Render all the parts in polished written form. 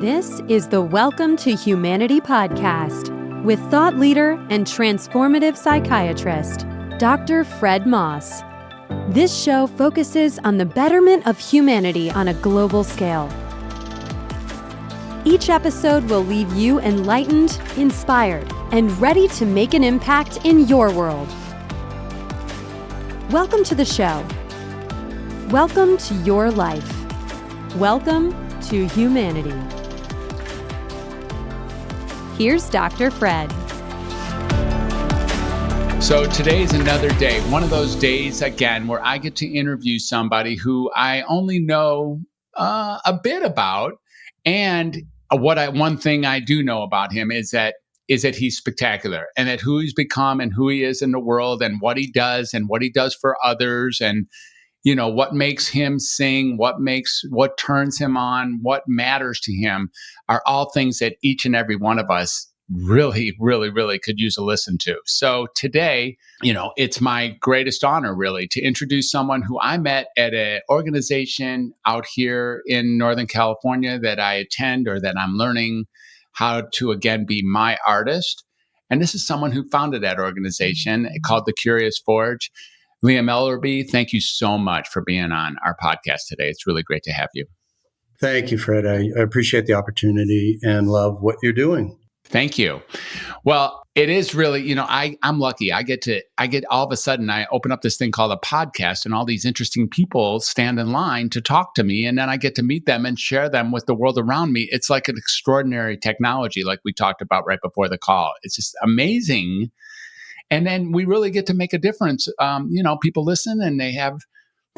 This is the Welcome to Humanity podcast with thought leader and transformative psychiatrist, Dr. Fred Moss. This show focuses on the betterment of humanity on a global scale. Each episode will leave you enlightened, inspired, and ready to make an impact in your world. Welcome to the show. Welcome to your life. Welcome to humanity. Here's Dr. Fred. So today's another day, one of those days again where I get to interview somebody who I only know a bit about, and one thing I do know about him is that he's spectacular, and that who he's become and who he is in the world and what he does for others, and you know what makes him sing, what turns him on, what matters to him are all things that each and every one of us really could use a listen to. So today, it's my greatest honor really to introduce someone who I met at an organization out here in Northern California that I attend, or that I'm learning how to again be my artist. And this is someone who founded that organization called The Curious Forge. Liam Ellerby, thank you so much for being on our podcast today. It's really great to have you. Thank you, Fred. I appreciate the opportunity and love what you're doing. Thank you. Well, it is really, I'm lucky. I get all of a sudden, I open up this thing called a podcast, and all these interesting people stand in line to talk to me. And then I get to meet them and share them with the world around me. It's like an extraordinary technology, like we talked about right before the call. It's just amazing. And then we really get to make a difference. People listen and they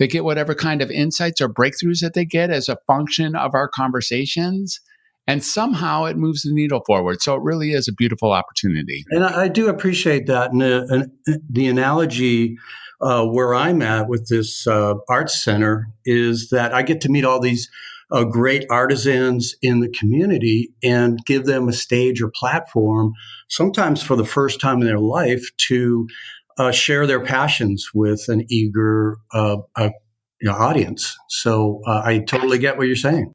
get whatever kind of insights or breakthroughs that they get as a function of our conversations. And somehow it moves the needle forward. So it really is a beautiful opportunity. And I do appreciate that. And the analogy where I'm at with this arts center is that I get to meet all these great artisans in the community and give them a stage or platform, sometimes for the first time in their life, to share their passions with an eager audience. So I totally get what you're saying.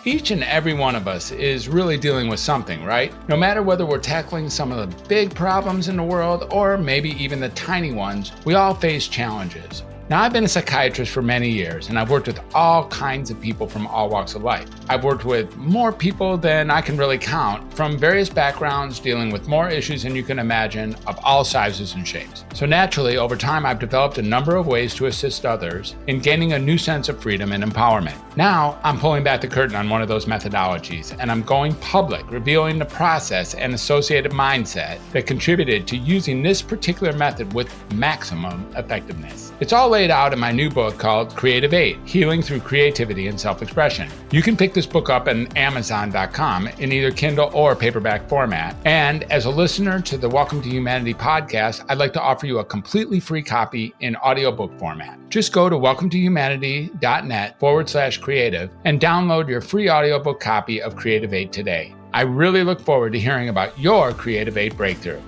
Each and every one of us is really dealing with something, right? No matter whether we're tackling some of the big problems in the world or maybe even the tiny ones, we all face challenges. Now, I've been a psychiatrist for many years, and I've worked with all kinds of people from all walks of life. I've worked with more people than I can really count, from various backgrounds, dealing with more issues than you can imagine, of all sizes and shapes. So naturally, over time, I've developed a number of ways to assist others in gaining a new sense of freedom and empowerment. Now, I'm pulling back the curtain on one of those methodologies, and I'm going public, revealing the process and associated mindset that contributed to using this particular method with maximum effectiveness. It's all laid out in my new book called Creative 8, Healing Through Creativity and Self-Expression. You can pick this book up on Amazon.com in either Kindle or paperback format. And as a listener to the Welcome to Humanity podcast, I'd like to offer you a completely free copy in audiobook format. Just go to welcometohumanity.net/creative and download your free audiobook copy of Creative 8 today. I really look forward to hearing about your Creative 8 breakthrough.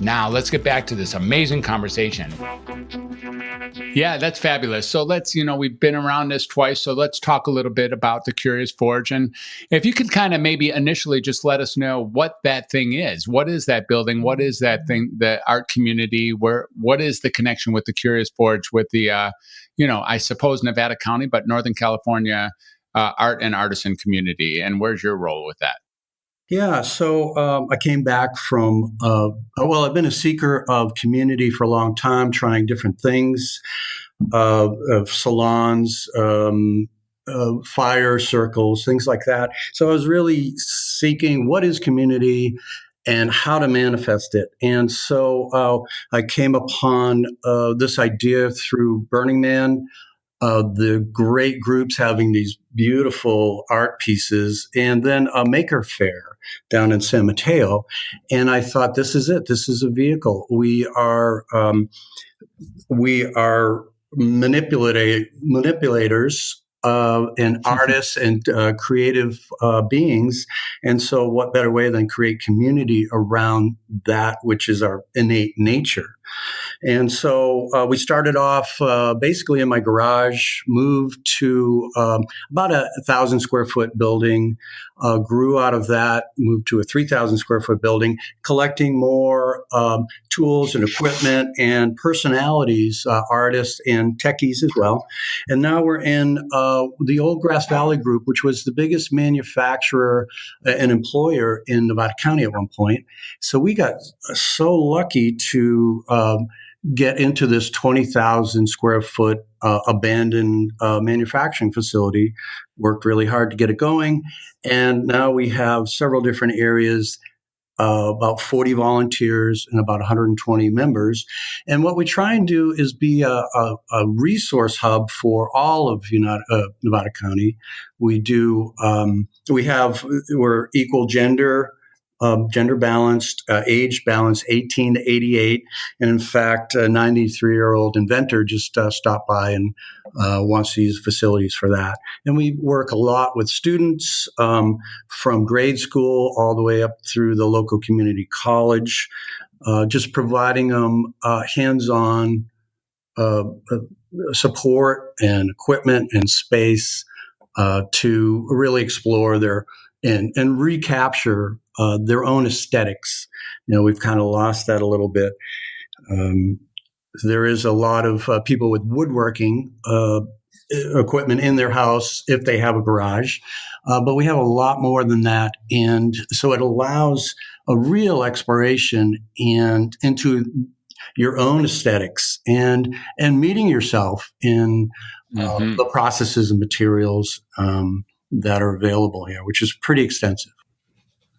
Now, let's get back to this amazing conversation. Yeah, that's fabulous. So we've been around this twice, so let's talk a little bit about the Curious Forge. And if you could kind of maybe initially just let us know what that thing is. What is that building? What is that thing, the art community? What is the connection with the Curious Forge with the, I suppose Nevada County, but Northern California art and artisan community? And where's your role with that? Yeah, so I came back from, I've been a seeker of community for a long time, trying different things, of salons, fire circles, things like that. So I was really seeking what is community and how to manifest it. And so I came upon this idea through Burning Man, the great groups having these beautiful art pieces, and then a maker fair down in San Mateo. And I thought, this is it. This is a vehicle. We are manipulators and artists and creative beings. And so what better way than create community around that which is our innate nature? And so we started off basically in my garage, moved to about 1,000 square foot building, grew out of that, moved to a 3,000 square foot building, collecting more tools and equipment and personalities, artists and techies as well. And now we're in the old Grass Valley Group, which was the biggest manufacturer and employer in Nevada County at one point. So we got so lucky to get into this 20,000 square foot abandoned manufacturing facility, worked really hard to get it going. And now we have several different areas, about 40 volunteers and about 120 members. And what we try and do is be a resource hub for all of Nevada County. We're equal gender, gender balanced, age balanced, 18 to 88. And in fact, a 93-year-old inventor just stopped by and wants to use facilities for that. And we work a lot with students from grade school all the way up through the local community college, just providing them hands-on support and equipment and space to really explore and recapture their own aesthetics. We've kind of lost that a little bit. There is a lot of people with woodworking equipment in their house if they have a garage, but we have a lot more than that. And so it allows a real exploration and into your own aesthetics and meeting yourself in the processes and materials that are available here, which is pretty extensive.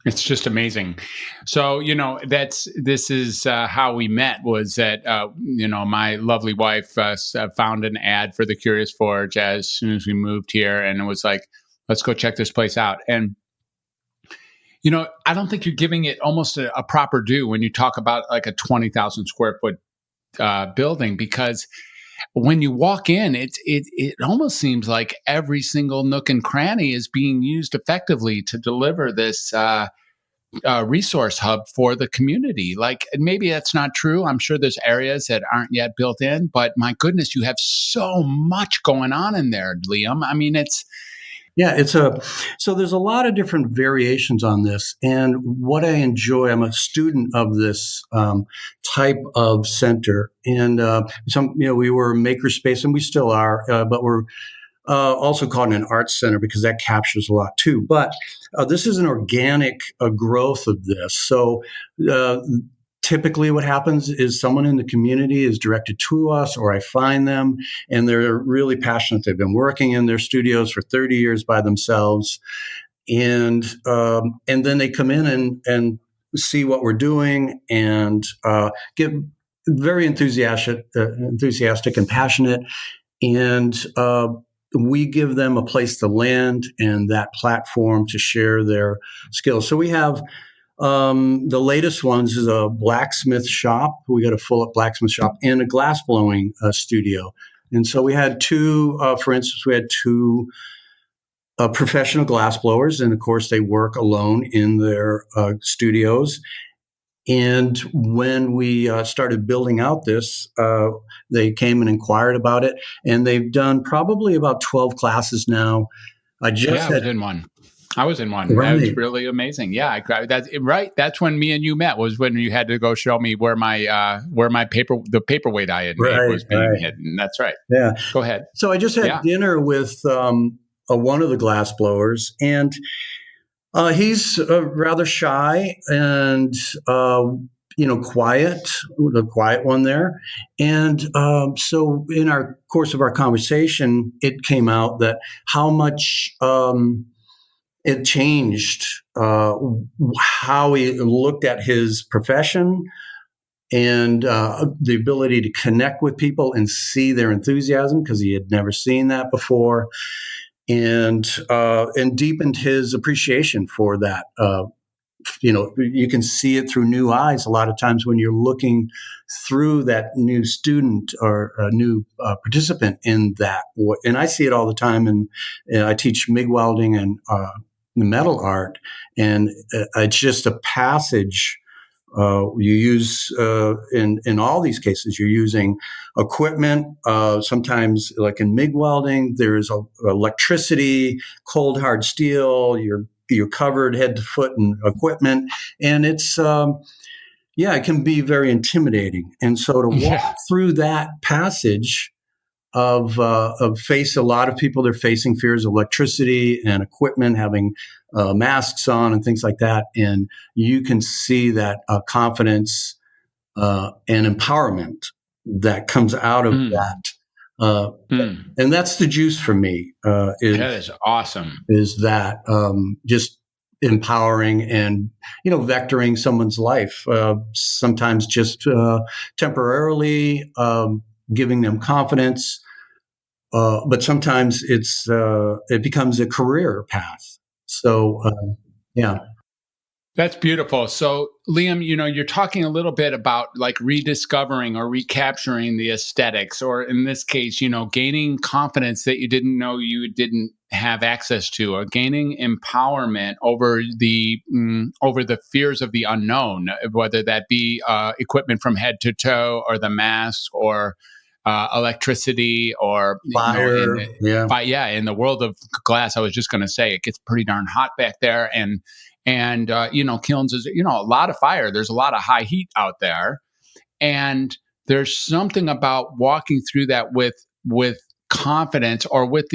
It's just amazing. So, this is how we met, was that, my lovely wife found an ad for the Curious Forge as soon as we moved here. And it was like, let's go check this place out. And, I don't think you're giving it almost a proper due when you talk about like a 20,000 square foot building, because when you walk in, it almost seems like every single nook and cranny is being used effectively to deliver this resource hub for the community. Like, maybe that's not true. I'm sure there's areas that aren't yet built in, but my goodness, you have so much going on in there, Liam. I mean, so there's a lot of different variations on this. And what I enjoy, I'm a student of this type of center. And we were a makerspace, and we still are, but we're also called an arts center because that captures a lot too. But this is an organic growth of this. So typically what happens is someone in the community is directed to us, or I find them, and they're really passionate. They've been working in their studios for 30 years by themselves. And then they come in and see what we're doing and get very enthusiastic and passionate. And we give them a place to land and that platform to share their skills. So we have the latest ones is a blacksmith shop. We got a full-up blacksmith shop and a glass blowing studio. And so we had two professional glass blowers, and of course they work alone in their studios. And when we started building out this, they came and inquired about it, and they've done probably about 12 classes now. I was in one. Right. That was really amazing. Yeah, that's right. That's when me and you met. Was when you had to go show me where the paperweight I had made was being hidden. That's right. Yeah. Go ahead. So I just had dinner with one of the glass blowers, and he's rather shy and quiet, the quiet one there. And so in our course of our conversation, it came out that how much it changed how he looked at his profession and the ability to connect with people and see their enthusiasm, because he had never seen that before, and deepened his appreciation for that. You can see it through new eyes a lot of times when you're looking through that new student or a new participant in that. And I see it all the time. And I teach MIG welding and metal art, and it's just a passage You use in all these cases, you're using equipment. Sometimes, like in MIG welding, there's electricity, cold hard steel. You're covered head to foot in equipment, and it's it can be very intimidating. And so to walk through that passage of face, a lot of people, they're facing fears of electricity and equipment, having masks on and things like that. And you can see that confidence and empowerment that comes out of that. And that's the juice for me. That is awesome. Is that just empowering and, vectoring someone's life, sometimes just temporarily giving them confidence. But sometimes it becomes a career path. So, yeah. That's beautiful. So, Liam, you're talking a little bit about like rediscovering or recapturing the aesthetics, or in this case, gaining confidence that you didn't know you didn't have access to, or gaining empowerment over the fears of the unknown, whether that be equipment from head to toe, or the mask, or electricity, or fire. In the world of glass. I was just going to say it gets pretty darn hot back there, and kilns is, a lot of fire. There's a lot of high heat out there. And there's something about walking through that with confidence, or with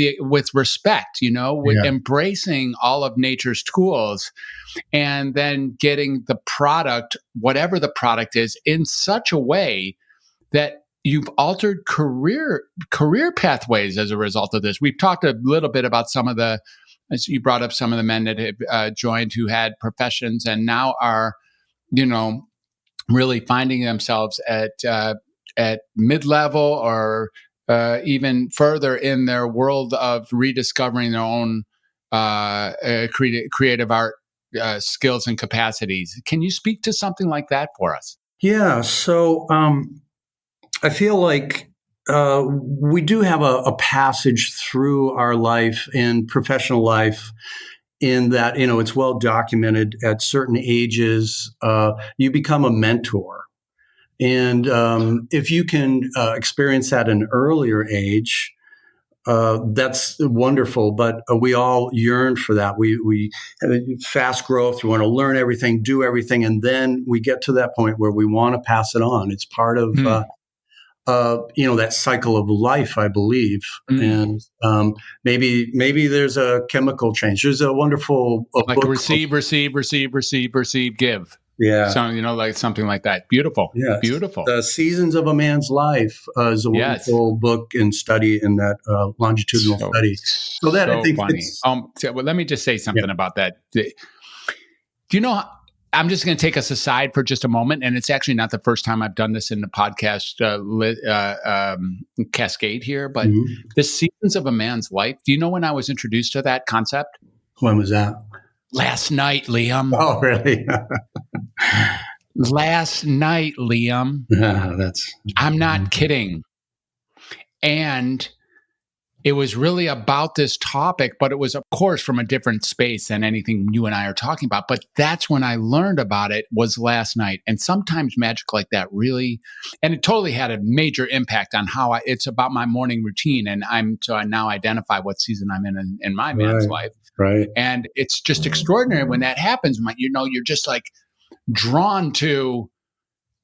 respect, with embracing all of nature's tools, and then getting the product, whatever the product is, in such a way that you've altered career pathways as a result of this. We've talked a little bit about as you brought up, some of the men that have joined who had professions and now are, really finding themselves at mid-level, or even further in their world of rediscovering their own creative art skills and capacities. Can you speak to something like that for us? Yeah. So I feel like we do have a passage through our life and professional life, in that, it's well documented at certain ages, you become a mentor. And if you can experience that at an earlier age, that's wonderful. But we all yearn for that. We have fast growth. We want to learn everything, do everything. And then we get to that point where we want to pass it on. It's part of that cycle of life, I believe. And maybe there's a chemical change. There's a wonderful like book receive, give. Yeah. So, like something like that. Beautiful. Yes. Beautiful. The Seasons of a Man's Life is a wonderful book and study in that longitudinal study. So that, I think, funny. Let me just say something about that. Do you know? I'm just going to take us aside for just a moment, and it's actually not the first time I've done this in the podcast cascade here, but the Seasons of a Man's Life. Do you know when I was introduced to that concept? When was that? Last night, Liam. Oh, really? Last night, Liam. I'm not kidding. And it was really about this topic, but it was, of course, from a different space than anything you and I are talking about. But that's when I learned about it, was last night. And sometimes magic like that really, and it totally had a major impact on how it's about my morning routine. And I now identify what season I'm in my man's life. Right. And it's just extraordinary when that happens. You're just like drawn to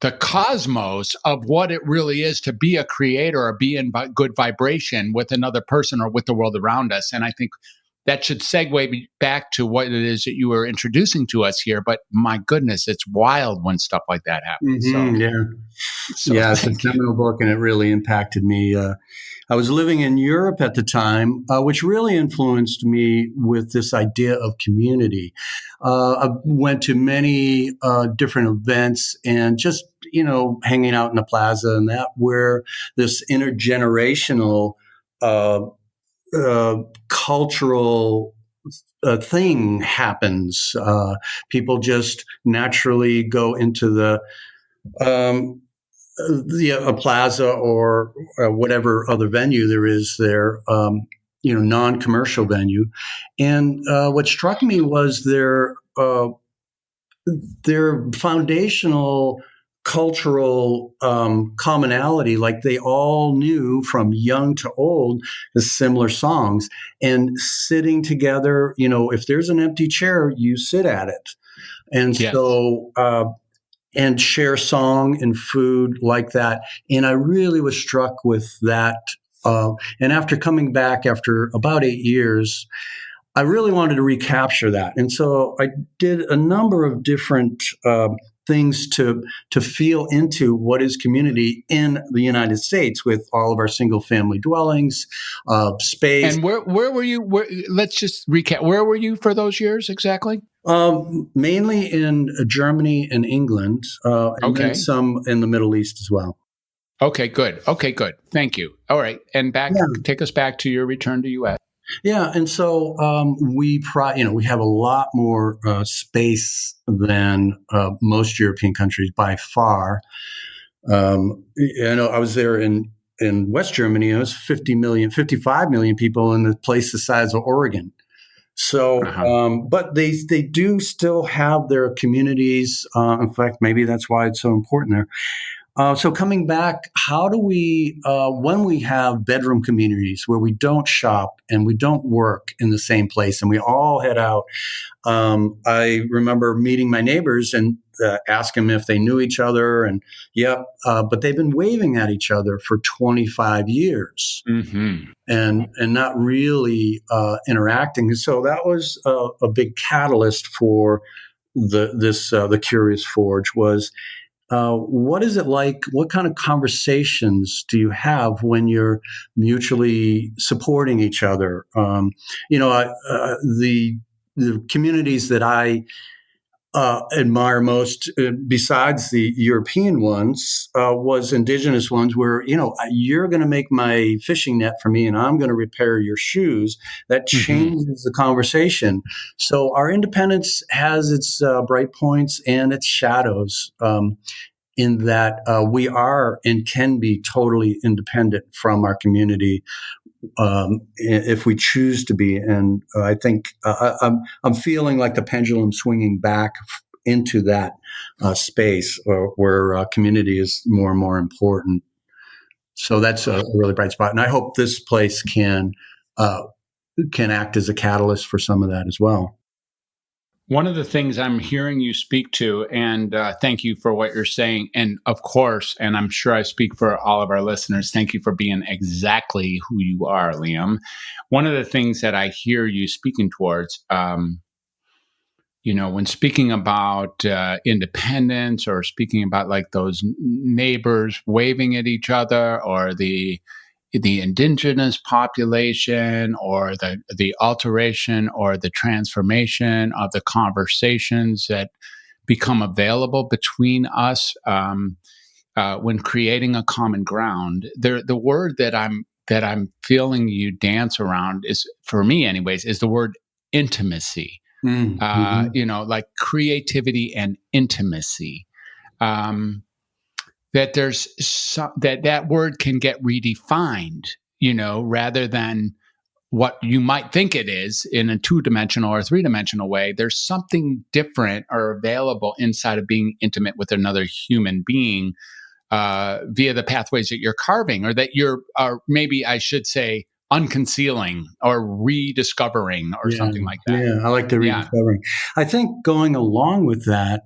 the cosmos of what it really is to be a creator, or be in good vibration with another person or with the world around us. And I think that should segue back to what it is that you were introducing to us here. But my goodness, it's wild when stuff like that happens. It's a seminal book, and it really impacted me. I was living in Europe at the time, which really influenced me with this idea of community. I went to many different events, and just, hanging out in the plaza and that, where this intergenerational cultural thing happens. People just naturally go into a plaza or whatever other venue there is there, non-commercial venue. And what struck me was their their foundational cultural commonality, like they all knew from young to old the similar songs, and sitting together, if there's an empty chair, you sit at it. And Yes. so and share song and food like that. And I really was struck with that. And after coming back after about 8 years, I really wanted to recapture that. And so I did a number of different things to feel into what is community in the United States, with all of our single family dwellings, space. And where were you? Let's just recap. Where were you for those years exactly? Mainly in Germany and England, and then some in the Middle East as well. Okay, good. Thank you. All right. And take us back to your return to U.S. Yeah, and so we have a lot more space than most European countries by far. I know I was there in West Germany. It was 55 million people in a place the size of Oregon. So, but they do still have their communities. In fact, maybe that's why it's so important there. So coming back, how do we, when we have bedroom communities where we don't shop and we don't work in the same place and we all head out, I remember meeting my neighbors and asking them if they knew each other, and but they've been waving at each other for 25 years and not really interacting. And so that was a big catalyst for the Curious Forge was, what is it like? What kind of conversations do you have when you're mutually supporting each other? The communities that I admire most, besides the European ones, was indigenous ones where, you're going to make my fishing net for me and I'm going to repair your shoes. That changes the conversation. So our independence has its bright points and its shadows, in that we are and can be totally independent from our community, if we choose to be. And I think I'm feeling like the pendulum swinging back into that space where community is more and more important. So that's a really bright spot. And I hope this place can act as a catalyst for some of that as well. One of the things I'm hearing you speak to, and thank you for what you're saying, and of course, and I'm sure I speak for all of our listeners, thank you for being exactly who you are, Liam. One of the things that I hear you speaking towards, when speaking about independence, or speaking about like those neighbors waving at each other, or the indigenous population, or the alteration or the transformation of the conversations that become available between us when creating a common ground. The word that I'm feeling you dance around is, for me anyways, is the word intimacy. Like creativity and intimacy. That there's that word can get redefined, rather than what you might think it is in a 2-dimensional or 3-dimensional way. There's something different or available inside of being intimate with another human being via the pathways that you're carving, or that maybe I should say, unconcealing or rediscovering, or something like that. Yeah, I like the rediscovering. I think going along with that,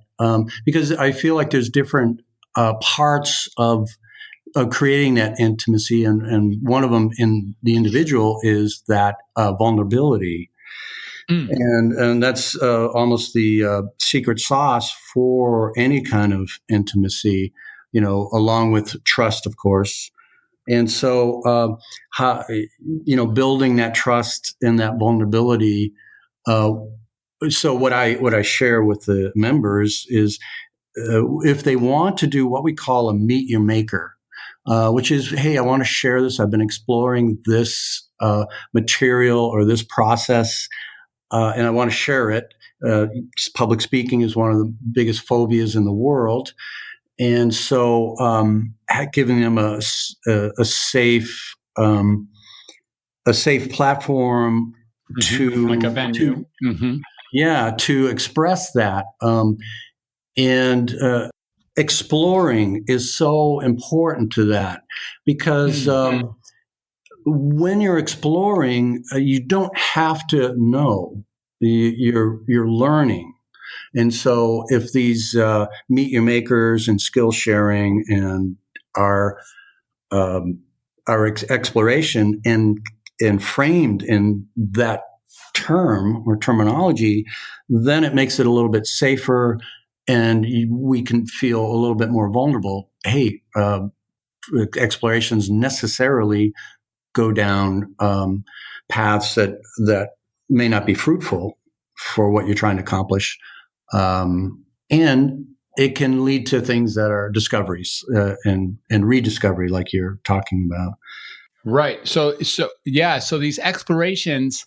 because I feel like there's different parts of creating that intimacy, and one of them in the individual is that vulnerability, and that's almost the secret sauce for any kind of intimacy, along with trust, of course. And so, building that trust and that vulnerability. So what I share with the members is, if they want to do what we call a meet your maker, which is, hey, I want to share this. I've been exploring this material or this process, and I want to share it. Public speaking is one of the biggest phobias in the world. And so giving them a safe platform to, like a venue. Yeah, to express that. And exploring is so important to that because when you're exploring, you don't have to know. You're learning. And so if these meet your makers and skill sharing and our exploration and framed in that term or terminology, then it makes it a little bit safer, and we can feel a little bit more vulnerable. Hey, explorations necessarily go down paths that may not be fruitful for what you're trying to accomplish, and it can lead to things that are discoveries and rediscovery, like you're talking about. Right. So these explorations,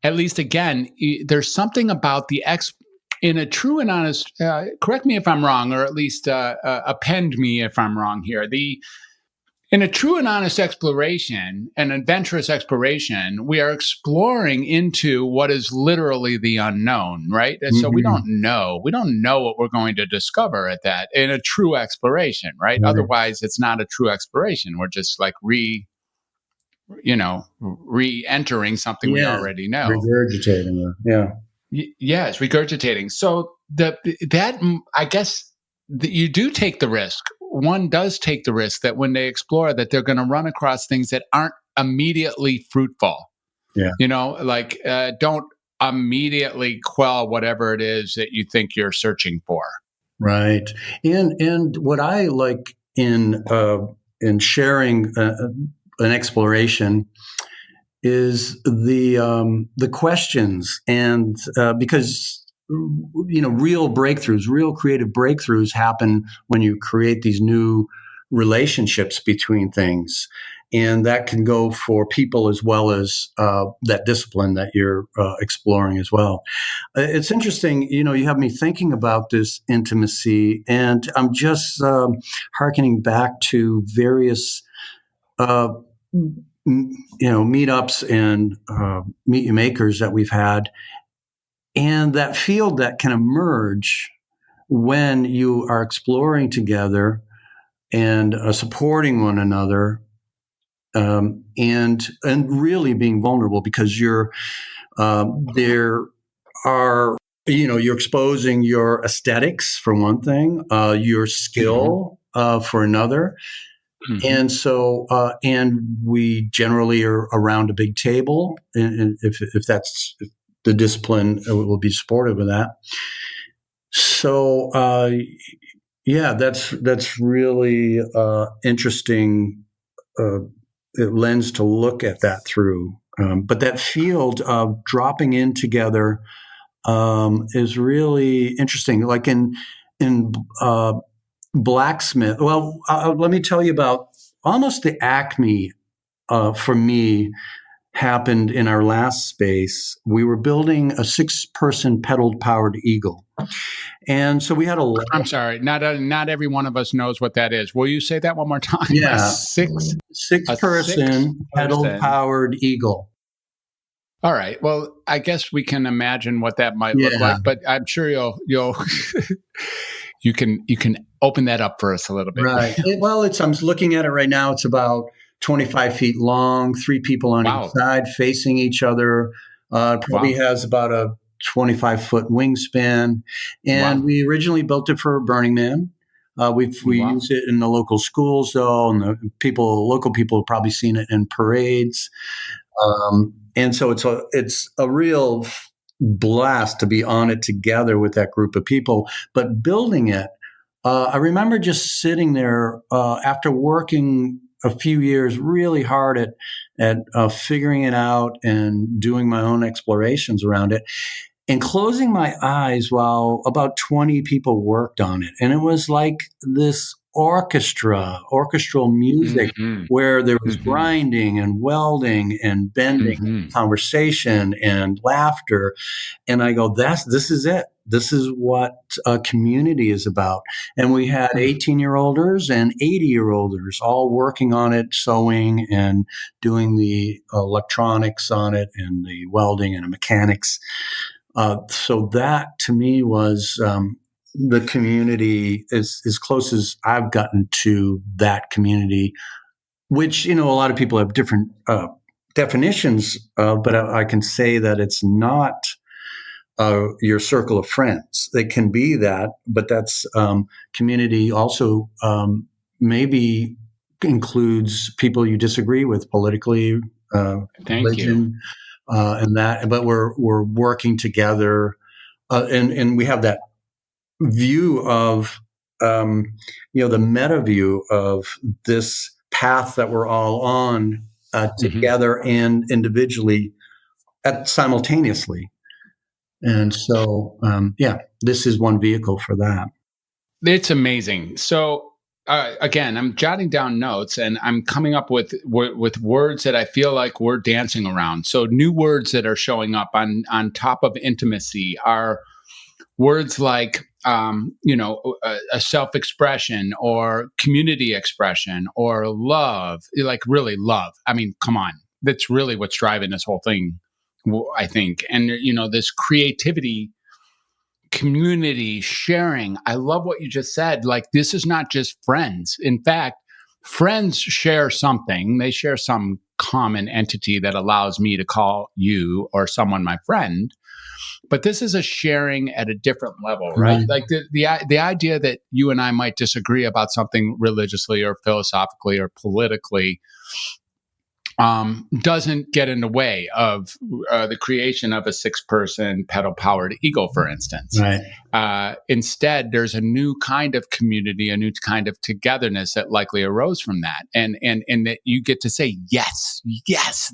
at least again, there's something about in a true and honest. Correct me if I'm wrong, or at least append me if I'm wrong here. In a true and honest exploration, an adventurous exploration, we are exploring into what is literally the unknown, right? And so we don't know what we're going to discover at that in a true exploration, right? Otherwise, it's not a true exploration. We're just like re-entering something we already know. Regurgitating. Yeah. Yes, regurgitating. So I guess that you do take the risk. One does take the risk that when they explore, that they're going to run across things that aren't immediately fruitful. Yeah. Like don't immediately quell whatever it is that you think you're searching for. Right. And what I like in sharing an exploration is the questions, and because real creative breakthroughs happen when you create these new relationships between things, and that can go for people as well as that discipline that you're exploring as well. It's interesting, you have me thinking about this intimacy, and I'm just hearkening back to various meetups and meet you makers that we've had, and that field that can emerge when you are exploring together and supporting one another, and really being vulnerable, because you're you're exposing your aesthetics for one thing, your skill for another. And so, and we generally are around a big table, and if that's the discipline, will be supportive of that. So, that's really interesting lens to look at that through. But that field of dropping in together is really interesting. Like in blacksmith. Well, let me tell you about almost the acme for me happened in our last space. We were building a 6-person pedal powered eagle. And so we had I'm sorry, not every one of us knows what that is. Will you say that one more time? Yeah. Six-person pedal powered eagle. All right. Well, I guess we can imagine what that might look like, but I'm sure you'll you can open that up for us a little bit. Right. I'm looking at it right now. It's about 25 feet long, 3 people on each side facing each other. Probably has about a 25-foot wingspan. And we originally built it for Burning Man. We use it in the local schools, though, and the local people have probably seen it in parades. And so it's a real blast to be on it together with that group of people. But building it, I remember just sitting there after working a few years really hard at figuring it out and doing my own explorations around it, and closing my eyes while about 20 people worked on it. And it was like this orchestral music where there was grinding and welding and bending, conversation and laughter. And I go, this is it. This is what a community is about. And we had 18-year-olders and 80-year-olders all working on it, sewing and doing the electronics on it and the welding and the mechanics. So that to me was the community as close as I've gotten to that community, which, a lot of people have different definitions, but I can say that it's not your circle of friends. It can be that, but that's community also maybe includes people you disagree with politically, Thank you. religion, and that. But we're working together, and we have that view of the meta view of this path that we're all on together and individually simultaneously. And so, this is one vehicle for that. It's amazing. So again, I'm jotting down notes and I'm coming up with words that I feel like we're dancing around. So new words that are showing up on top of intimacy are words like a self-expression or community expression or love, like really love. I mean, come on, that's really what's driving this whole thing, I think. And this creativity, community, sharing. I love what you just said. Like, this is not just friends. In fact, friends share something. They share some common entity that allows me to call you or someone my friend. But this is a sharing at a different level, right? Like the idea that you and I might disagree about something religiously or philosophically or politically doesn't get in the way of the creation of a 6-person pedal-powered ego, for instance. Right. Instead, there's a new kind of community, a new kind of togetherness that likely arose from that, and that you get to say, yes,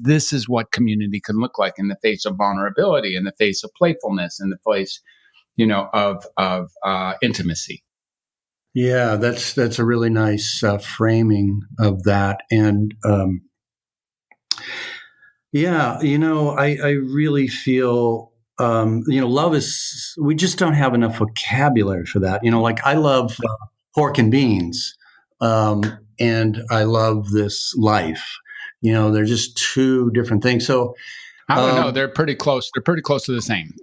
this is what community can look like in the face of vulnerability, in the face of playfulness, in the face, of intimacy. Yeah, that's a really nice framing of that, and I really feel, love is, we just don't have enough vocabulary for that. Like I love pork and beans, and I love this life. They're just two different things. So I don't know. They're pretty close. They're pretty close to the same.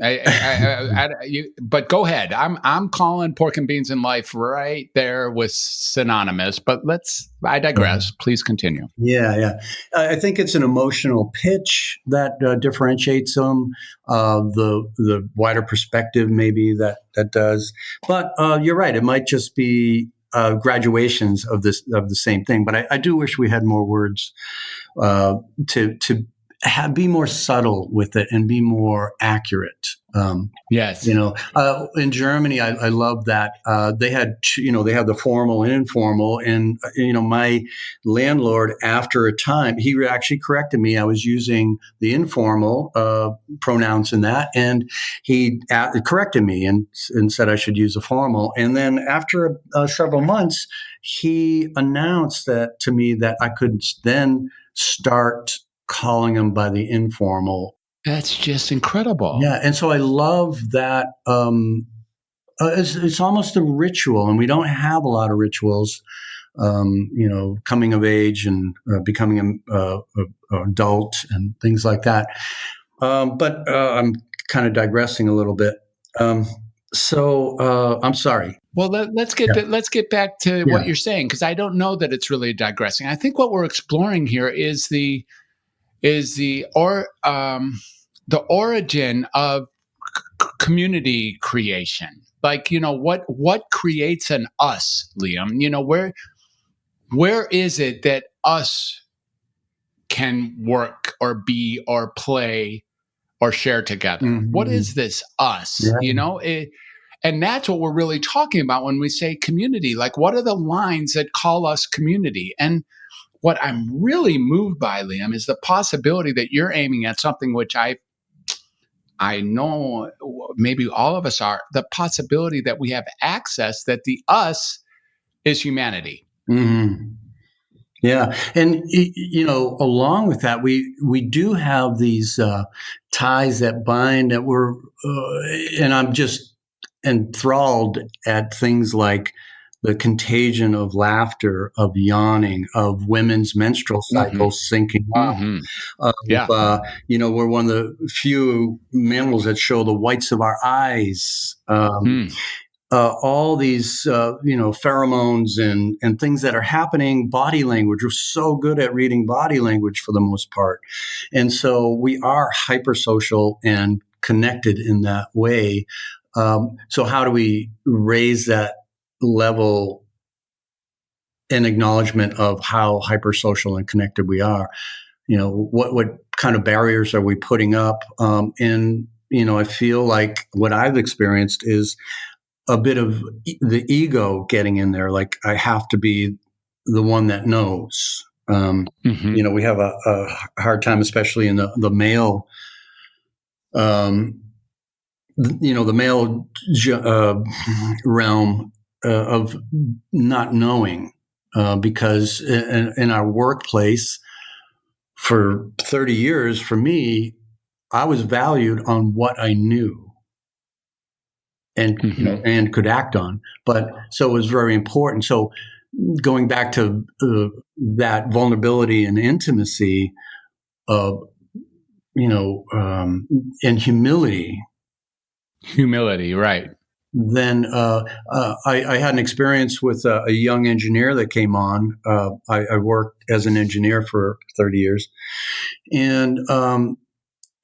But go ahead. I'm calling pork and beans in life right there with synonymous. But I digress. Please continue. Yeah. I think it's an emotional pitch that differentiates them. The wider perspective, maybe that does. But you're right. It might just be graduations of the same thing. But I do wish we had more words to be more subtle with it and be more accurate. Yes. In Germany, I love that they had, they have the formal and informal. And, my landlord, after a time, he actually corrected me. I was using the informal pronouns in that. And he corrected me and said I should use the formal. And then after several months, he announced that to me that I could then start calling them by the informal. That's just incredible. Yeah, and so I love that. It's almost a ritual, and we don't have a lot of rituals. Coming of age and becoming an adult and things like that. But I'm kind of digressing a little bit. So I'm sorry. Well, let's get back to what you're saying, because I don't know that it's really digressing. I think what we're exploring here is the origin of community creation. Like, what creates an us, Liam? Where is it that us can work or be or play or share together? Mm-hmm. What is this us? Yeah. And that's what we're really talking about when we say community. Like, what are the lines that call us community? And what I'm really moved by, Liam, is the possibility that you're aiming at something which I know maybe all of us are, the possibility that we have access, that the us is humanity. Mm-hmm. Yeah. And, along with that, we do have these ties that bind that we're, and I'm just enthralled at things like the contagion of laughter, of yawning, of women's menstrual cycles syncing up. We're one of the few mammals that show the whites of our eyes. All these, pheromones and things that are happening, body language. We're so good at reading body language for the most part. And so we are hypersocial and connected in that way. So how do we raise that level and acknowledgement of how hypersocial and connected we are? What kind of barriers are we putting up? I feel like what I've experienced is a bit of the ego getting in there. Like I have to be the one that knows. We have a hard time, especially in the male, the male realm of not knowing, because in our workplace for 30 years, for me, I was valued on what I knew and and could act on. But so it was very important. So going back to that vulnerability and intimacy, and humility. Humility, right. Then I had an experience with a young engineer that came on. I worked as an engineer for 30 years. And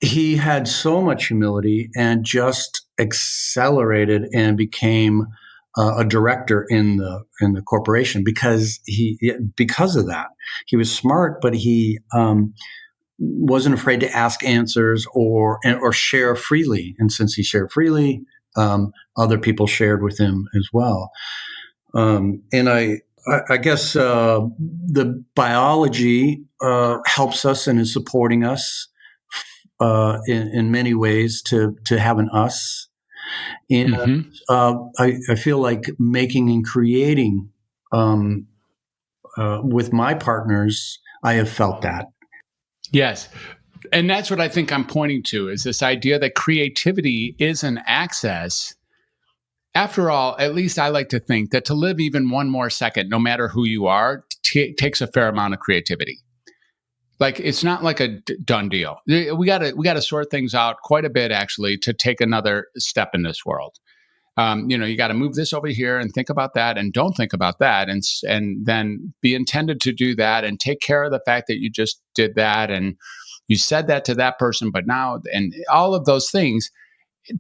he had so much humility and just accelerated and became a director in the corporation because of that. He was smart, but he wasn't afraid to ask answers or share freely. And since he shared freely, other people shared with him as well. And I guess the biology helps us and is supporting us in many ways to have an us. And I feel like making and creating with my partners, I have felt that. Yes. And that's what I think I'm pointing to, is this idea that creativity is an access. After all, at least I like to think that to live even one more second, no matter who you are, takes a fair amount of creativity. Like it's not like a done deal. We got to sort things out quite a bit, actually, to take another step in this world. You got to move this over here and think about that, and don't think about that, and then be intended to do that, and take care of the fact that you just did that, and you said that to that person, but now, and all of those things.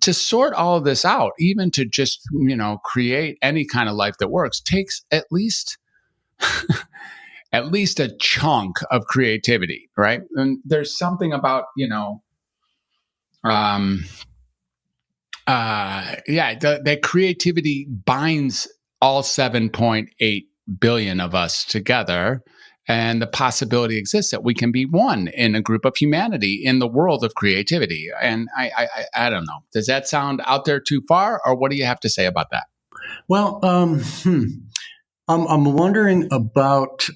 To sort all of this out, even to just create any kind of life that works, takes at least a chunk of creativity, right? And there's something about that creativity binds all 7.8 billion of us together. And the possibility exists that we can be one in a group of humanity in the world of creativity. And I don't know. Does that sound out there too far, or what do you have to say about that? Well, I'm wondering about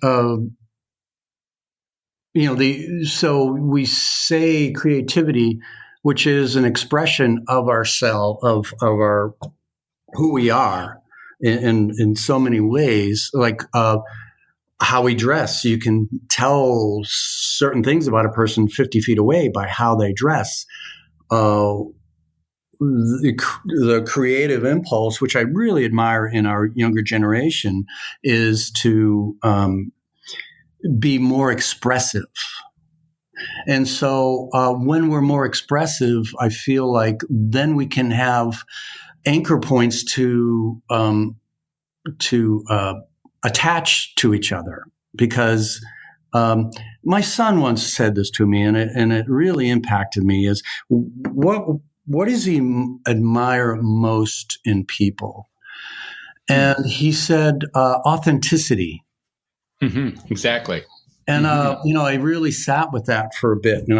so we say creativity, which is an expression of ourself, of our who we are in so many ways, like. How we dress. You can tell certain things about a person 50 feet away by how they dress. The creative impulse, which I really admire in our younger generation, is to be more expressive. And so when we're more expressive, I feel like then we can have anchor points to attach to each other, because my son once said this to me, and it really impacted me. Is what does he admire most in people? And he said authenticity. Exactly. And I really sat with that for a bit, and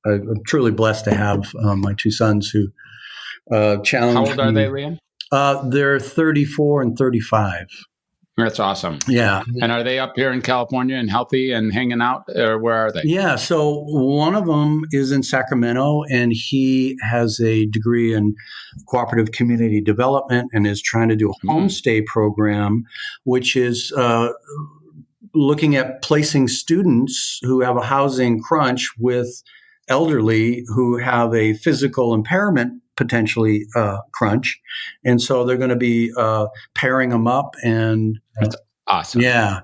I'm truly blessed to have my two sons who challenge. How old are they, Liam? They're 34 and 35. That's awesome. Yeah. And are they up here in California and healthy and hanging out, or where are they? Yeah. So one of them is in Sacramento, and he has a degree in cooperative community development and is trying to do a homestay program, which is looking at placing students who have a housing crunch with elderly who have a physical impairment potentially crunch. And so they're going to be pairing them up. And That's awesome. Yeah.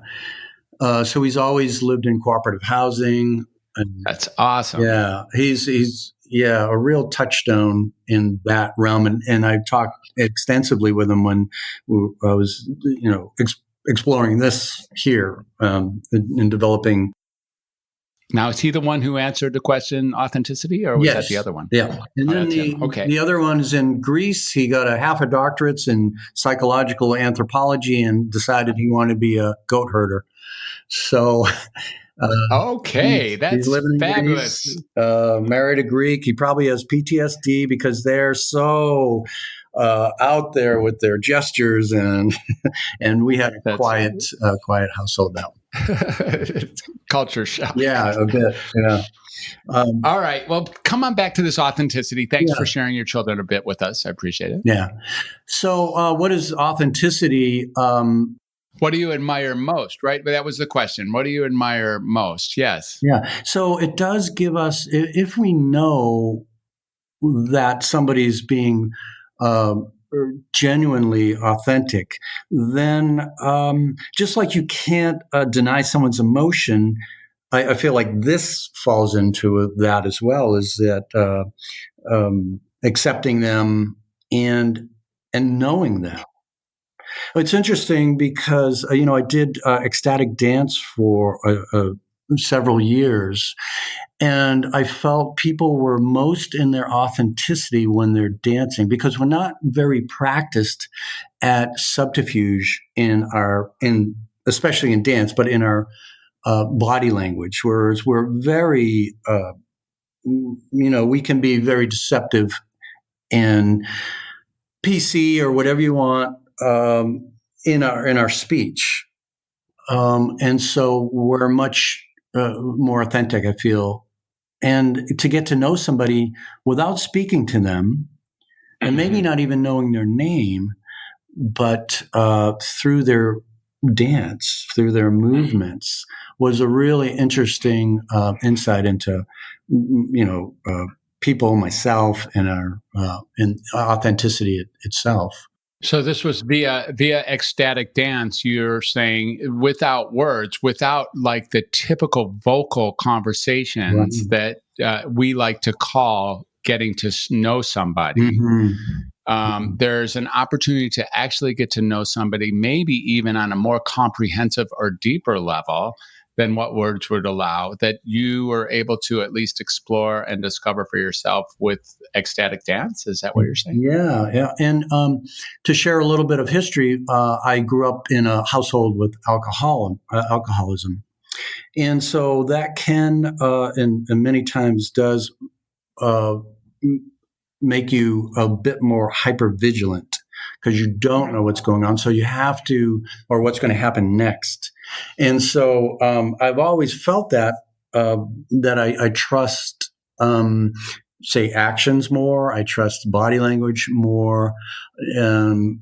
So he's always lived in cooperative housing. And, That's awesome. Yeah. He's a real touchstone in that realm. And I talked extensively with him when I was, exploring this here in developing. Now, is he the one who answered the question authenticity, or was that the other one? Yeah. And then the other one is in Greece. He got a half a doctorate in psychological anthropology and decided he wanted to be a goat herder. So that's he's living in fabulous. Greece, married a Greek. He probably has PTSD because they're so out there with their gestures, and we had a quiet household now. Culture shock. Yeah, a bit. Yeah. All right. Well, come on back to this authenticity. Thanks for sharing your children a bit with us. I appreciate it. Yeah. So, what is authenticity? What do you admire most? Right. But that was the question. What do you admire most? Yes. Yeah. So it does give us, if we know that somebody's being genuinely authentic, then just like you can't deny someone's emotion, I feel like this falls into that as well, is that accepting them and knowing them. It's interesting because, I did ecstatic dance for several years, and I felt people were most in their authenticity when they're dancing, because we're not very practiced at subterfuge especially in dance, but in our body language, whereas we're very, we can be very deceptive and PC or whatever you want in our speech, and so we're much more authentic, I feel. And to get to know somebody without speaking to them, and maybe not even knowing their name, but through their dance, through their movements, was a really interesting insight into, people, myself, and our authenticity itself. So this was via ecstatic dance, you're saying, without words, without like the typical vocal conversations that we like to call getting to know somebody. There's an opportunity to actually get to know somebody, maybe even on a more comprehensive or deeper level than what words would allow, that you were able to at least explore and discover for yourself with ecstatic dance. Is that what you're saying? Yeah. And to share a little bit of history, I grew up in a household with alcoholism. And so that can, and many times does, make you a bit more hypervigilant, because you don't know what's going on. So you have to, or what's going to happen next. And so I've always felt that I trust, say, actions more. I trust body language more, and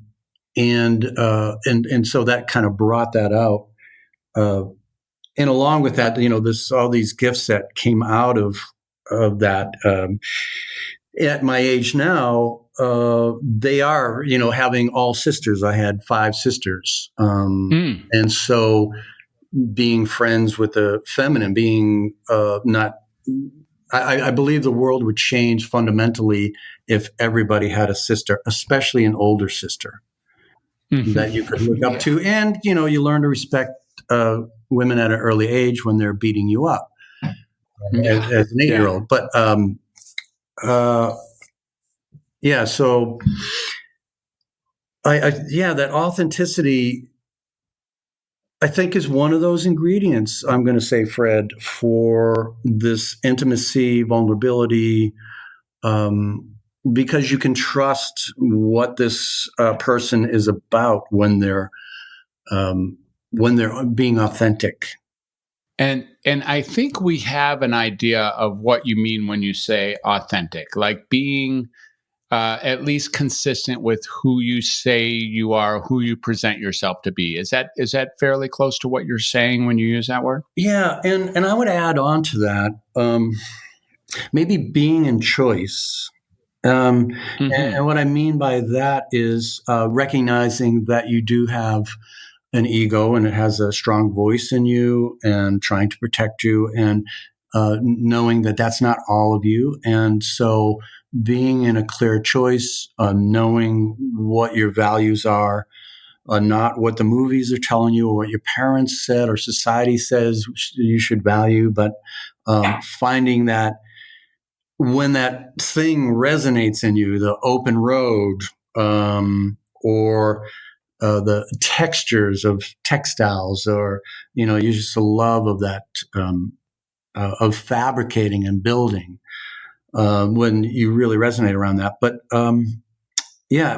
so that kind of brought that out. And along with that, all these gifts that came out of that. At my age now, they are, having all sisters. I had 5 sisters. And so being friends with the feminine, being I believe the world would change fundamentally if everybody had a sister, especially an older sister that you could look up to. And, you learn to respect women at an early age when they're beating you up as an 8-year-old. But, so that authenticity, I think, is one of those ingredients, I'm going to say, Fred, for this intimacy, vulnerability, because you can trust what this person is about when they're when they're being authentic. And I think we have an idea of what you mean when you say authentic, like being at least consistent with who you say you are, who you present yourself to be. Is that fairly close to what you're saying when you use that word? Yeah, and I would add on to that, maybe being in choice. And what I mean by that is recognizing that you do have an ego and it has a strong voice in you and trying to protect you, and knowing that that's not all of you. And so being in a clear choice, knowing what your values are, not what the movies are telling you or what your parents said or society says you should value, but finding that when that thing resonates in you, the open road, or the textures of textiles, or you just the love of that, of fabricating and building, when you really resonate around that. But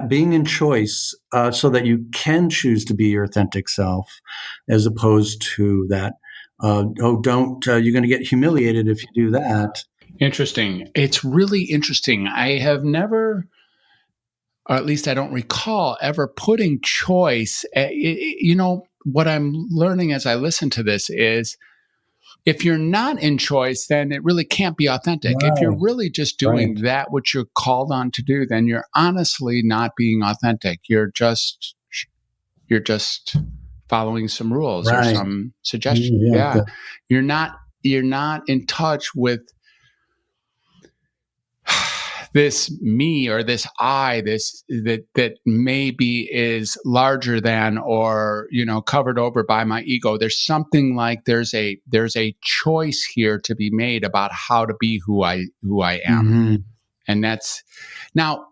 being in choice, so that you can choose to be your authentic self, as opposed to that. Don't you're going to get humiliated if you do that. Interesting. It's really interesting. I have never, or at least I don't recall ever putting choice. What I'm learning as I listen to this is if you're not in choice, then it really can't be authentic. Right. If you're really just doing Right. that which you're called on to do, then you're honestly not being authentic. You're just following some rules or Right. some suggestions. Yeah. Yeah. You're not in touch with this me or this I, that maybe is larger than, or covered over by my ego. There's something like there's a choice here to be made about how to be who I am. Mm-hmm. And that's now,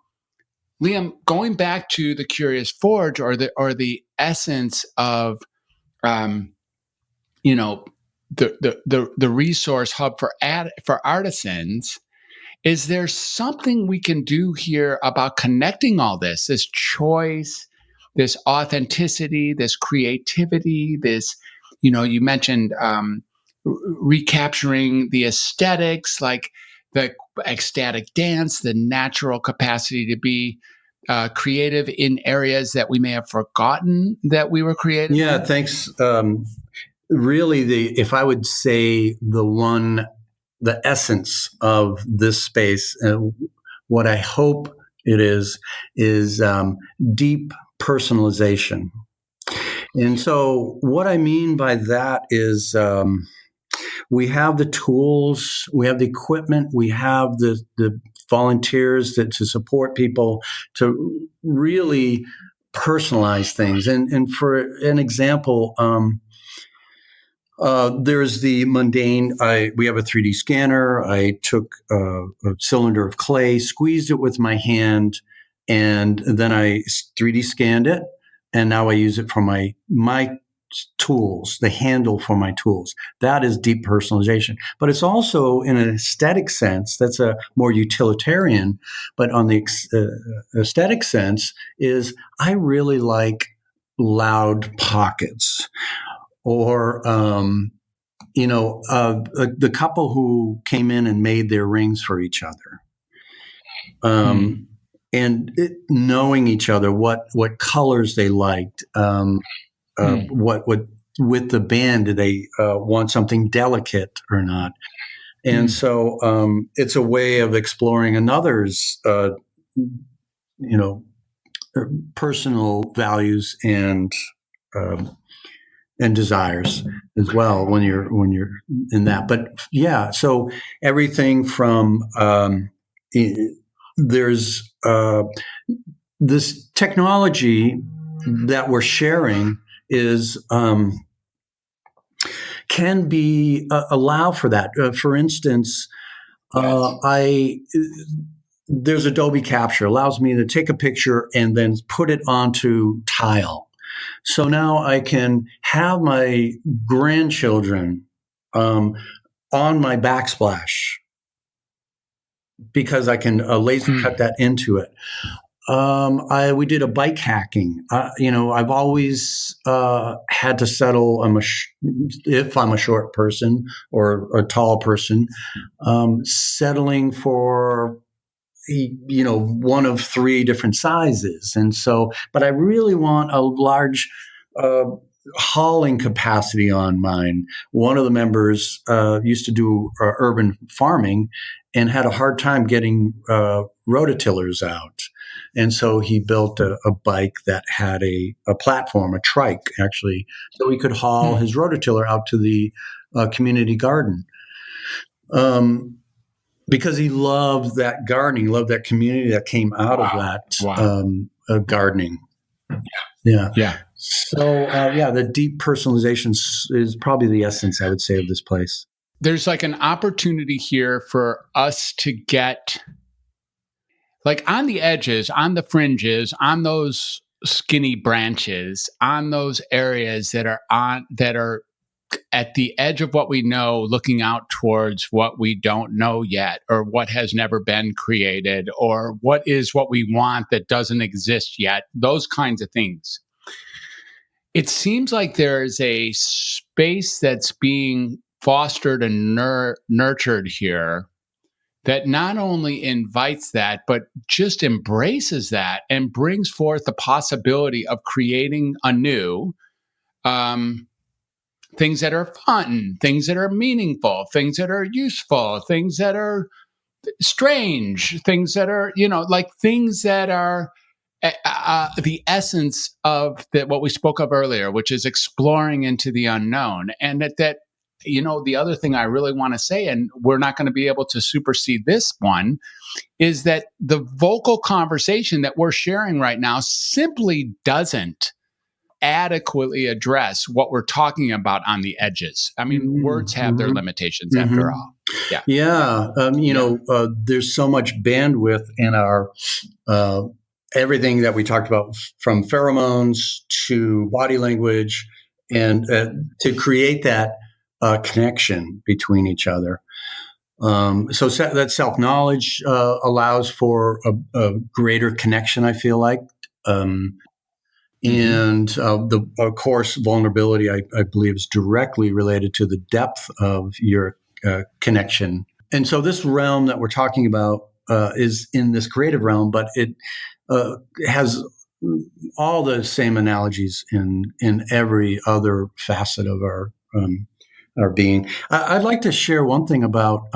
Liam, going back to the Curious Forge, or the essence of the resource hub for artisans. Is there something we can do here about connecting all this choice, this authenticity, this creativity, this, you mentioned recapturing the aesthetics, like the ecstatic dance, the natural capacity to be creative in areas that we may have forgotten that we were creative? Yeah, thanks. Really, if I would say the essence of this space, what I hope it is deep personalization. And so what I mean by that is we have the tools, we have the equipment, we have the volunteers to support people to really personalize things. And for an example, there's the mundane. We have a 3D scanner. I took a cylinder of clay, squeezed it with my hand, and then I 3D scanned it. And now I use it for my tools, the handle for my tools. That is deep personalization. But it's also, in an aesthetic sense, that's a more utilitarian. But on the aesthetic sense, is I really like loud pockets. Or, the couple who came in and made their rings for each other, and knowing each other, what colors they liked, what with the band, do they want something delicate or not? And so it's a way of exploring another's, personal values and desires as well when you're in that. But yeah, so everything from there's this technology that we're sharing is can be allow for that. For instance, there's Adobe Capture, allows me to take a picture and then put it onto tile. So now I can have my grandchildren on my backsplash because I can laser cut that into it. We did a bike hacking. I've always had to settle. If I'm a short person or a tall person, settling for one of three different sizes. And so, but I really want a large hauling capacity on mine. One of the members used to do urban farming and had a hard time getting rototillers out. And so he built a bike that had a platform, a trike, actually, so he could haul his rototiller out to the community garden. Because he loved that gardening, loved that community that came out of that gardening. Yeah. So, the deep personalization is probably the essence, I would say, of this place. There's like an opportunity here for us to get like on the edges, on the fringes, on those skinny branches, on those areas that are at the edge of what we know, looking out towards what we don't know yet, or what has never been created, or what we want that doesn't exist yet, those kinds of things. It seems like there's a space that's being fostered and nurtured here that not only invites that, but just embraces that and brings forth the possibility of creating anew things that are fun, things that are meaningful, things that are useful, things that are strange, things that are, things that are the essence of what we spoke of earlier, which is exploring into the unknown. And that the other thing I really want to say, and we're not going to be able to supersede this one, is that the vocal conversation that we're sharing right now simply doesn't adequately address what we're talking about on the edges. I mean, words have their limitations after all. There's so much bandwidth in our everything that we talked about, from pheromones to body language, and to create that connection between each other. So that self-knowledge allows for a greater connection, I feel like. And of course, vulnerability, I believe, is directly related to the depth of your connection. And so this realm that we're talking about is in this creative realm, but it has all the same analogies in every other facet of our being. I'd like to share one thing about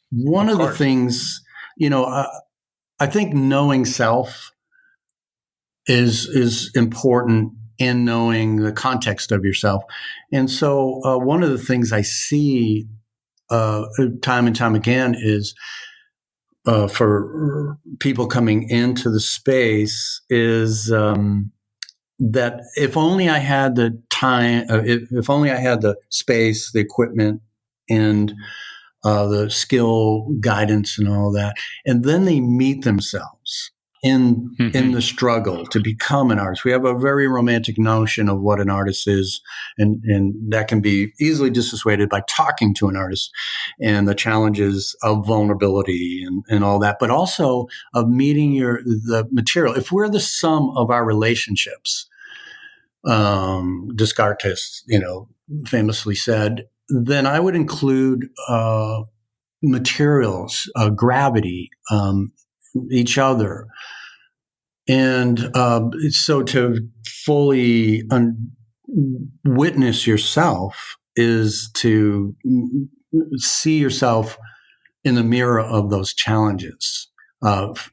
one of the things, I think knowing self is important in knowing the context of yourself. And so one of the things I see time and time again is for people coming into the space is that if only I had the time, if only I had the space, the equipment, and the skill, guidance, and all that, and then they meet themselves in the struggle to become an artist. We have a very romantic notion of what an artist is, and that can be easily dissuaded by talking to an artist and the challenges of vulnerability and all that, but also of meeting the material. If we're the sum of our relationships, Descartes, famously said, then I would include materials, gravity, each other. And so to fully witness yourself is to see yourself in the mirror of those challenges.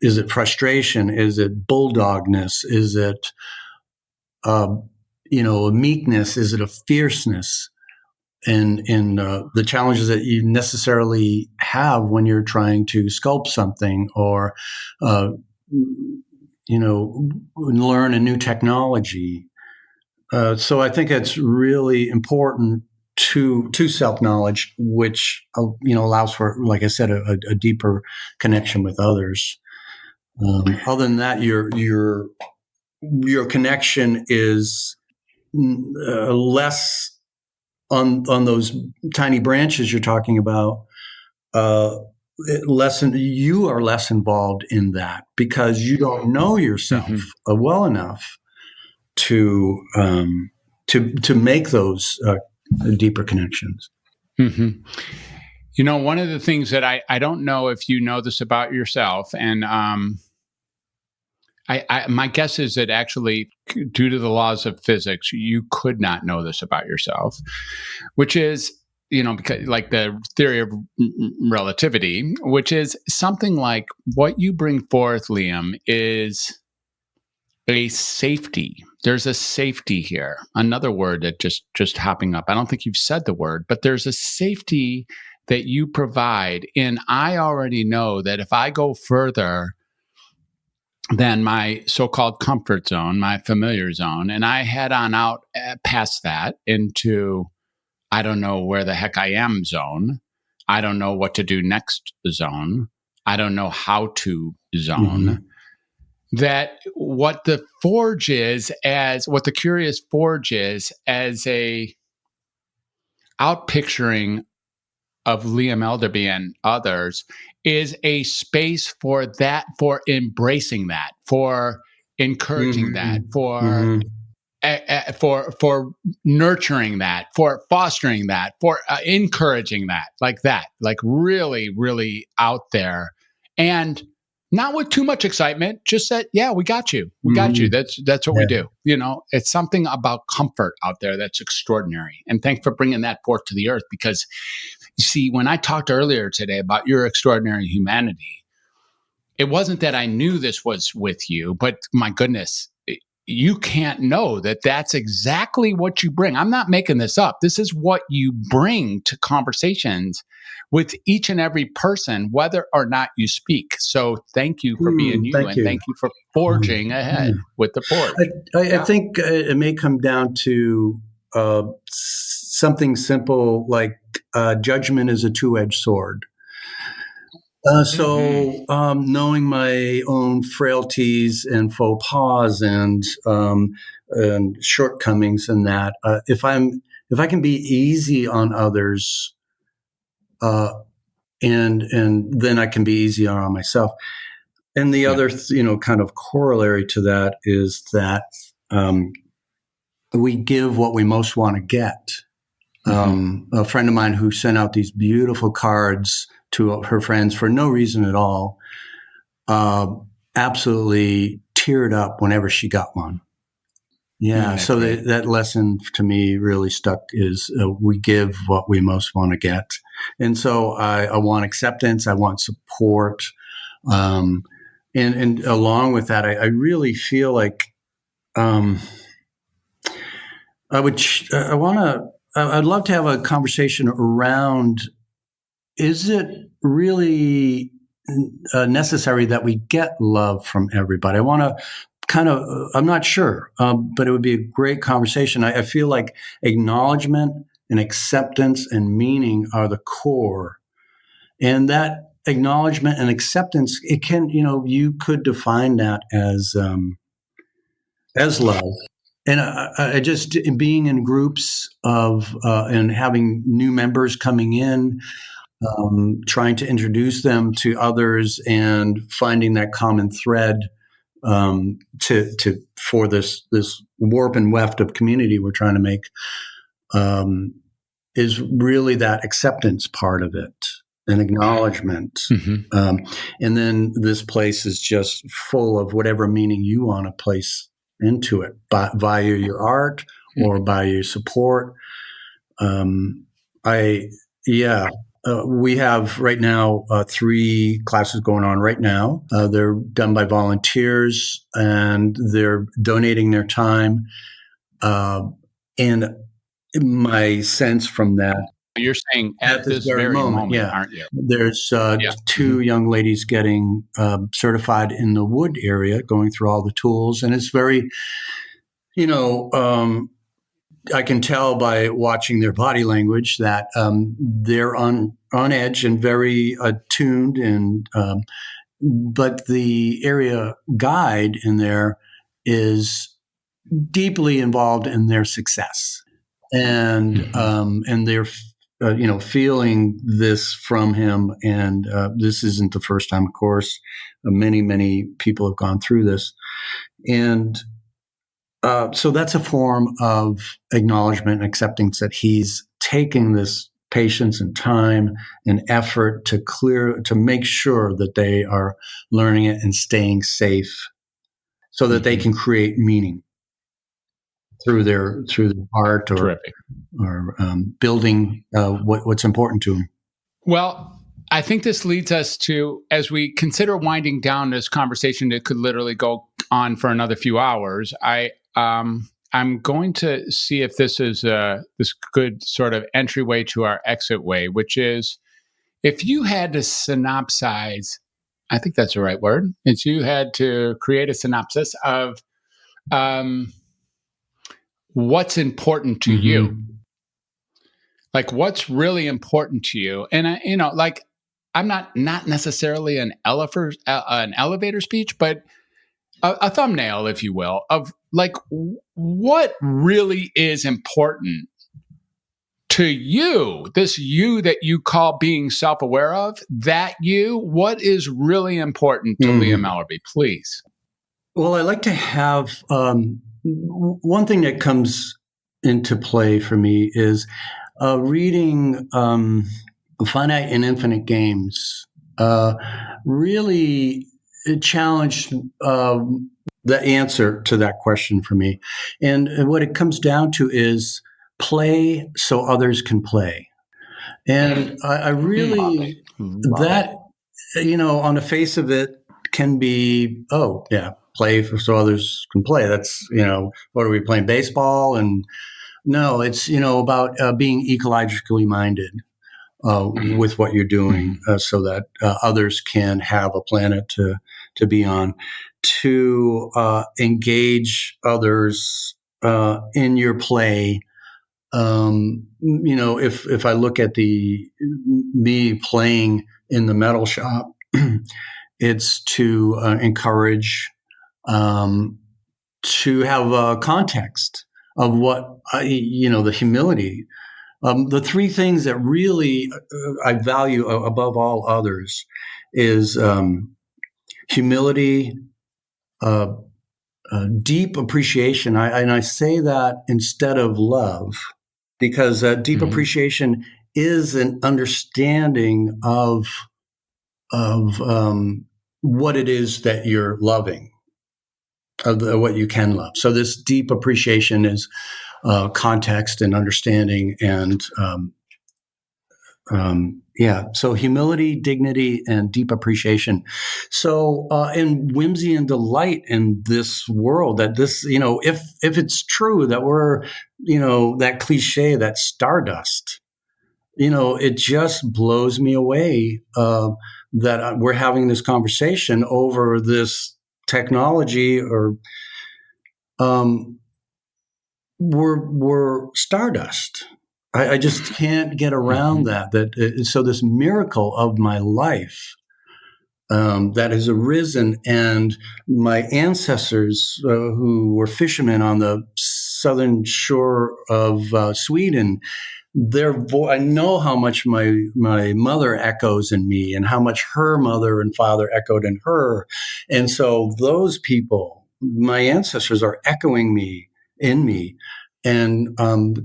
Is it frustration? Is it bulldogness? Is it, a meekness? Is it a fierceness? And the challenges that you necessarily have when you're trying to sculpt something or, learn a new technology. So I think it's really important to self-knowledge, which, allows for, like I said, a deeper connection with others. Other than that, your connection is less on those tiny branches you're talking about, you are less involved in that because you don't know yourself well enough to make those deeper connections. Mm-hmm. One of the things that I don't know if you know this about yourself, and my guess is that actually, due to the laws of physics, you could not know this about yourself, which is, because like the theory of relativity, which is something like what you bring forth, Liam, is a safety. There's a safety here. Another word that just hopping up. I don't think you've said the word, but there's a safety that you provide. And I already know that if I go further than my so-called comfort zone, my familiar zone, and I head on out past that into, I don't know where the heck I am zone. I don't know what to do next zone. I don't know how to zone. That what the curious forge is as a outpicturing of Liam Ellerby and others is a space for that, for embracing that, for encouraging that, for nurturing that, for fostering that, for encouraging that, like really, really out there, and not with too much excitement. Just that, yeah, we got you, That's what we do. It's something about comfort out there that's extraordinary. And thanks for bringing that forth to the earth, because you see, when I talked earlier today about your extraordinary humanity, it wasn't that I knew this was with you, but my goodness, you can't know that that's exactly what you bring. I'm not making this up. This is what you bring to conversations with each and every person, whether or not you speak. So thank you for being you, and thank you for forging ahead with the forge. I think it may come down to something simple like judgment is a two-edged sword. Knowing my own frailties and faux pas and shortcomings in that, if I can be easy on others, and then I can be easy on myself. And the other, kind of corollary to that is that we give what we most want to get. A friend of mine who sent out these beautiful cards to her friends for no reason at all, absolutely teared up whenever she got one. Yeah. So that lesson to me really stuck is we give what we most want to get. And so I want acceptance. I want support. And along with that, I really feel like I'd love to have a conversation around, is it really necessary that we get love from everybody? I want to I'm not sure, but it would be a great conversation. I feel like acknowledgement and acceptance and meaning are the core. And that acknowledgement and acceptance, it can, you could define that as love. And I just being in groups of and having new members coming in, trying to introduce them to others and finding that common thread for this warp and weft of community we're trying to make, is really that acceptance part of it, an acknowledgement. And then this place is just full of whatever meaning you want to place into it, via your art or by your support. We have right now 3 classes going on right now. They're done by volunteers, and they're donating their time. And my sense from that, you're saying at this very moment, aren't you? There's 2 young ladies getting certified in the wood area, going through all the tools, and it's very, I can tell by watching their body language that they're on edge and very attuned, and but the area guide in there is deeply involved in their success, and they're feeling this from him. And this isn't the first time, of course. Many people have gone through this. And so that's a form of acknowledgement and acceptance that he's taking this patience and time and effort to make sure that they are learning it and staying safe so that they can create meaning through their art or building what's important to them. Well, I think this leads us to, as we consider winding down this conversation that could literally go on for another few hours, I'm going to see if this is this good sort of entryway to our exit way, which is if you had to synopsize, I think that's the right word, if you had to create a synopsis of what's important to you, like what's really important to you. And I'm not necessarily an elevator speech, but a thumbnail, if you will, of like what really is important to you, this you that you call being self-aware of, that you, what is really important to Liam Ellerby, please? Well, I like to have one thing that comes into play for me is reading Finite and Infinite Games. Really challenged the answer to that question for me. And what it comes down to is play so others can play. And I really, that, on the face of it can be, play so others can play. That's, what are we playing, baseball? And no, it's, about being ecologically minded with what you're doing so that others can have a planet to be on, to engage others in your play. If I look at me playing in the metal shop, it's to encourage, to have a context of what, the humility. The three things that really I value above all others is humility, deep appreciation. I say that instead of love, because deep appreciation is an understanding of what it is that you're loving, of what you can love. So this deep appreciation is context and understanding and so humility, dignity, and deep appreciation. So in whimsy and delight in this world, that this, if it's true that we're, that cliche, that stardust, it just blows me away that we're having this conversation over this technology, or we're stardust. I just can't get around that. So this miracle of my life that has arisen, and my ancestors who were fishermen on the southern shore of Sweden, I know how much my mother echoes in me, and how much her mother and father echoed in her. And so those people, my ancestors, are echoing in me, and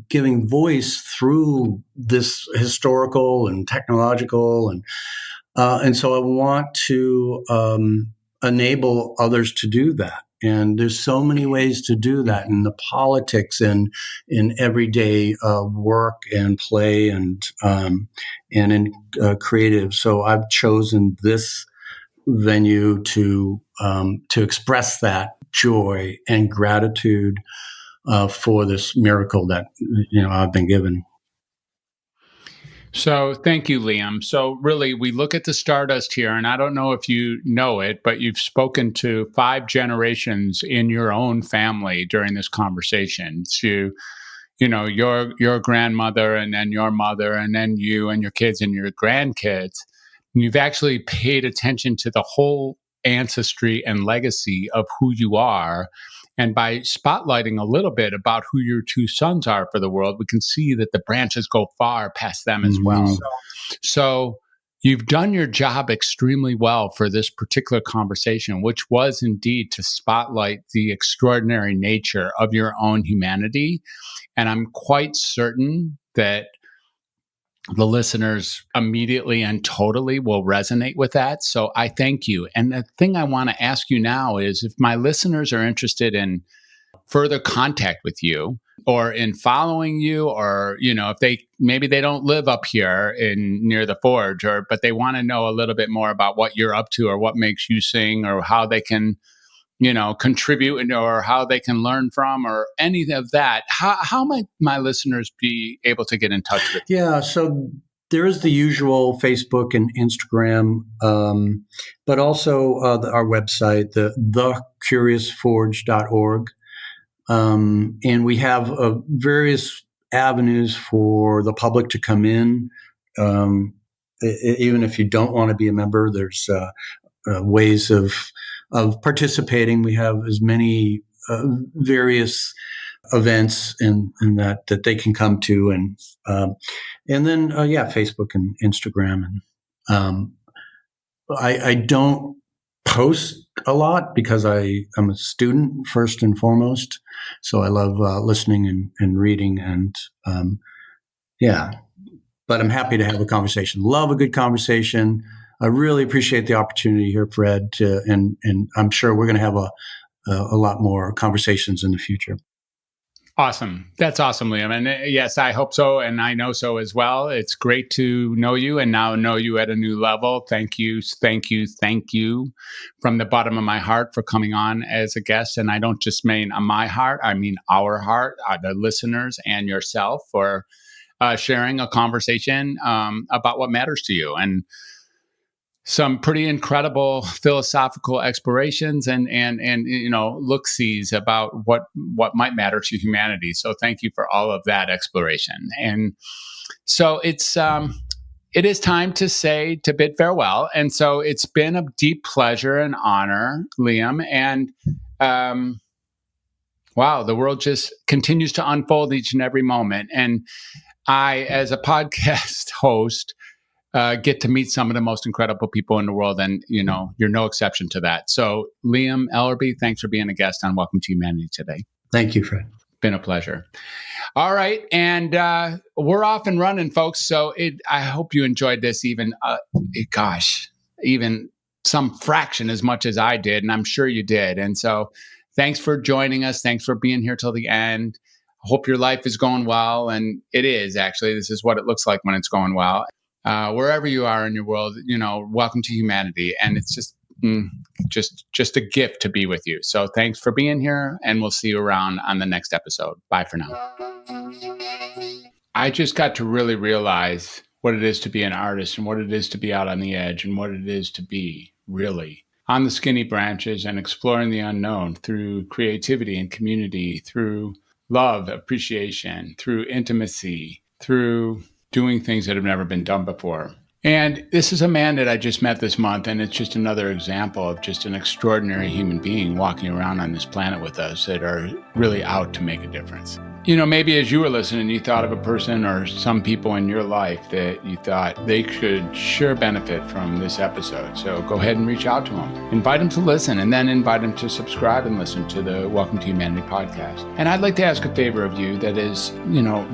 giving voice through this historical and technological, and so I want to enable others to do that. And there's so many ways to do that in the politics and in everyday work and play and in creative. So I've chosen this venue to express that joy and gratitude for this miracle that I've been given. So thank you, Liam. So really, we look at the stardust here, and I don't know if you know it, but you've spoken to 5 generations in your own family during this conversation. To your grandmother, and then your mother, and then you and your kids and your grandkids. And you've actually paid attention to the whole ancestry and legacy of who you are. And by spotlighting a little bit about who your two sons are for the world, we can see that the branches go far past them as well. So you've done your job extremely well for this particular conversation, which was indeed to spotlight the extraordinary nature of your own humanity. And I'm quite certain that the listeners immediately and totally will resonate with that. So I thank you. And the thing I want to ask you now is if my listeners are interested in further contact with you or in following you, or, if maybe they don't live up here near the forge, but they want to know a little bit more about what you're up to or what makes you sing or how they can, contribute or how they can learn from or any of that, how might my listeners be able to get in touch with you? Yeah, so there is the usual Facebook and Instagram, but also our website, thecuriousforge.org. And we have various avenues for the public to come in. Even if you don't want to be a member, there's ways of participating. We have as many various events and that they can come to, and then Facebook and Instagram. And I don't post a lot because I'm a student first and foremost, so I love listening and reading, and but I'm happy to have a conversation. Love a good conversation. I really appreciate the opportunity here, Fred, and I'm sure we're going to have a lot more conversations in the future. Awesome. That's awesome, Liam. And yes, I hope so. And I know so as well. It's great to know you and now know you at a new level. Thank you. Thank you. Thank you from the bottom of my heart for coming on as a guest. And I don't just mean my heart, I mean our heart, the listeners and yourself for sharing a conversation about what matters to you. And some pretty incredible philosophical explorations and look-sees about what might matter to humanity. So thank you for all of that exploration. And so it is time to bid farewell. And so it's been a deep pleasure and honor, Liam. And wow, the world just continues to unfold each and every moment. And I, as a podcast host, get to meet some of the most incredible people in the world. And, you're no exception to that. So Liam Ellerby, thanks for being a guest on Welcome to Humanity today. Thank you, Fred. Been a pleasure. All right. And we're off and running, folks. So I hope you enjoyed this even some fraction as much as I did. And I'm sure you did. And so thanks for joining us. Thanks for being here till the end. I hope your life is going well. And it is, actually. This is what it looks like when it's going well. Wherever you are in your world, welcome to humanity. And it's just a gift to be with you. So thanks for being here, and we'll see you around on the next episode. Bye for now. I just got to really realize what it is to be an artist and what it is to be out on the edge and what it is to be really on the skinny branches and exploring the unknown through creativity and community, through love, appreciation, through intimacy, through doing things that have never been done before. And this is a man that I just met this month, and it's just another example of just an extraordinary human being walking around on this planet with us that are really out to make a difference. Maybe as you were listening, you thought of a person or some people in your life that you thought they could sure benefit from this episode. So go ahead and reach out to them. Invite them to listen, and then invite them to subscribe and listen to the Welcome to Humanity podcast. And I'd like to ask a favor of you that is,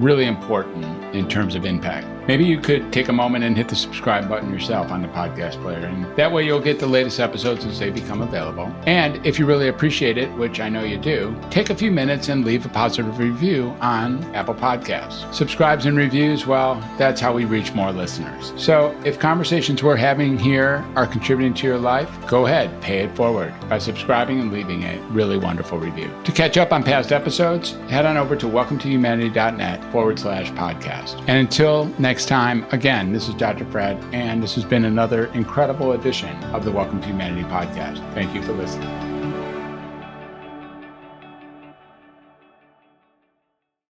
really important in terms of impact. Maybe you could take a moment and hit the subscribe button yourself on the podcast player. And that way you'll get the latest episodes as they become available. And if you really appreciate it, which I know you do, take a few minutes and leave a positive review on Apple Podcasts. Subscribes and reviews, well, that's how we reach more listeners. So if conversations we're having here are contributing to your life, go ahead, pay it forward by subscribing and leaving a really wonderful review. To catch up on past episodes, head on over to welcometohumanity.net/podcast. And until next time, again, this is Dr. Fred, and this has been another incredible edition of the Welcome to Humanity podcast. Thank you for listening.